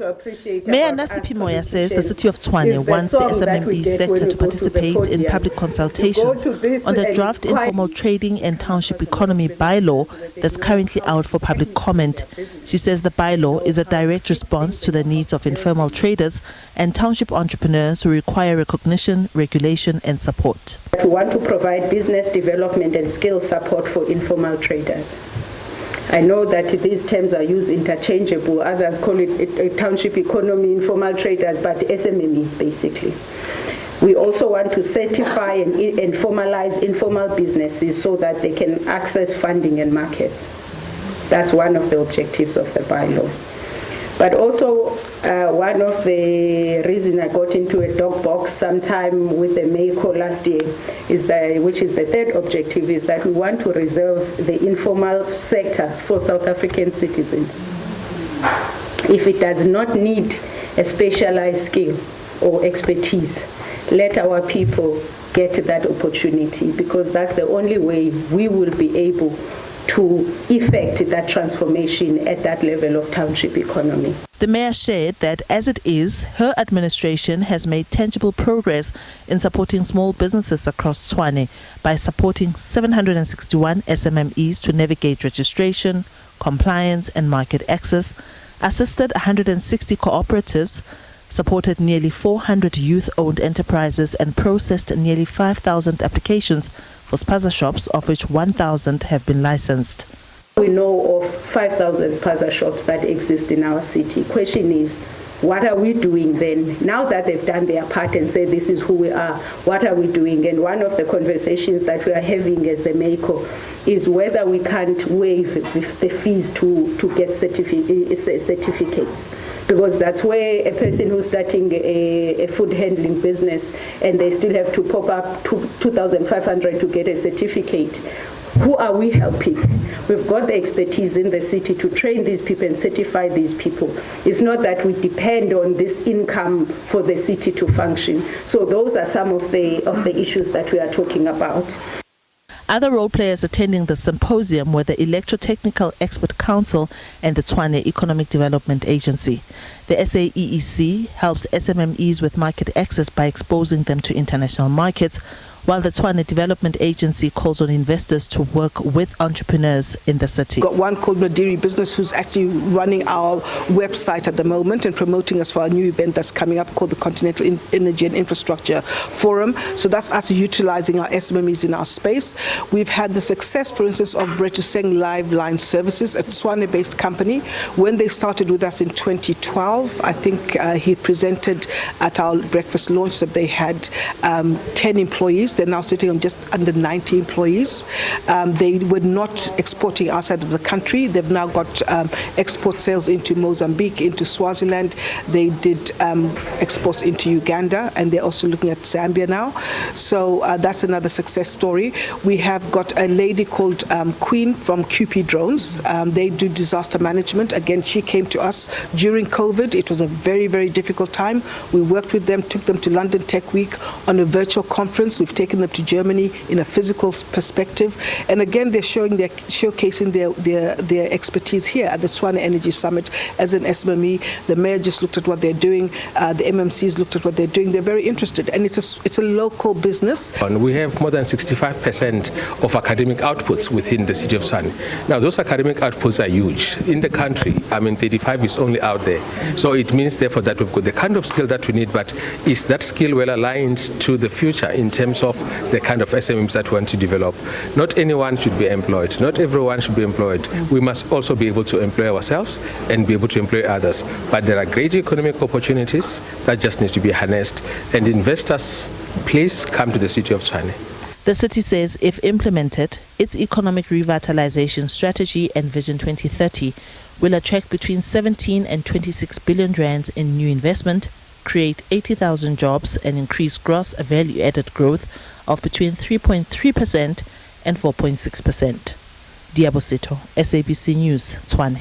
Mayor Nasiphi Moya says the city of Tshwane wants the SMME sector to participate in public consultations on the draft informal trading and township economy bylaw that's currently out for public comment. She says the bylaw is a direct response to the needs of informal traders and township entrepreneurs who require recognition, regulation and support. We want to provide business development and skill support for informal traders. I know that these terms are used interchangeable. Others call it a township economy, informal traders, but SMMEs basically. We also want to certify and formalize informal businesses so that they can access funding and markets. That's one of the objectives of the bylaw. But also, one of the reasons I got into a dog box sometime with the Mayor last year, which is the third objective, is that we want to reserve the informal sector for South African citizens. If it does not need a specialized skill or expertise, let our people get that opportunity, because that's the only way we will be able to effect that transformation at that level of township economy. The mayor shared that as it is, her administration has made tangible progress in supporting small businesses across Tshwane by supporting 761 SMMEs to navigate registration, compliance and market access, assisted 160 cooperatives, supported nearly 400 youth-owned enterprises and processed nearly 5,000 applications for spaza shops, of which 1,000 have been licensed. We know of 5,000 spaza shops that exist in our city. Question is, what are we doing then? Now that they've done their part and said this is who we are, what are we doing? And one of the conversations that we are having as the Mayor is whether we can't waive the fees to get certificates. Because that's where a person who's starting a food handling business and they still have to pop up 2,500 to get a certificate. Who are we helping? We've got the expertise in the city to train these people and certify these people. It's not that we depend on this income for the city to function. So those are some of the issues that we are talking about. Other role players attending the symposium were the Electrotechnical Expert Council and the Tshwane Economic Development Agency. The SAEEC helps SMMEs with market access by exposing them to international markets, while the Tshwane Development Agency calls on investors to work with entrepreneurs in the city. Got one called Nadiri Business who's actually running our website at the moment and promoting us for our new event that's coming up called the Continental Energy and Infrastructure Forum. So that's us utilizing our SMMEs in our space. We've had the success, for instance, of Bretuseng Live Line Services, a Tshwane-based company. When they started with us in 2012, I think he presented at our breakfast launch that they had 10 employees. They're now sitting on just under 90 employees. They were not exporting outside of the country. They've now got export sales into Mozambique, into Swaziland. They did exports into Uganda, and they're also looking at Zambia now. So that's another success story. We have got a lady called Queen from QP Drones. They do disaster management. Again, she came to us during COVID. It was a very, very difficult time. We worked with them, took them to London Tech Week on a virtual conference. We've taken them to Germany in a physical perspective. And again, they're showcasing their expertise here at the Tshwane Energy Summit as an SMME. The mayor just looked at what they're doing. The MMCs looked at what they're doing. They're very interested. And it's a local business. And we have more than 65% of academic outputs within the city of Tshwane. Now, those academic outputs are huge. In the country, 35 is only out there. So it means, therefore, that we've got the kind of skill that we need, but is that skill well aligned to the future in terms of the kind of SMMEs that we want to develop? Not anyone should be employed. Not everyone should be employed. We must also be able to employ ourselves and be able to employ others. But there are great economic opportunities that just need to be harnessed. And investors, please come to the city of Tshwane. The city says if implemented, its economic revitalization strategy and Vision 2030 will attract between 17 and 26 billion rands in new investment, create 80,000 jobs and increase gross value-added growth of between 3.3% and 4.6%. Diabosito, SABC News, Tshwane.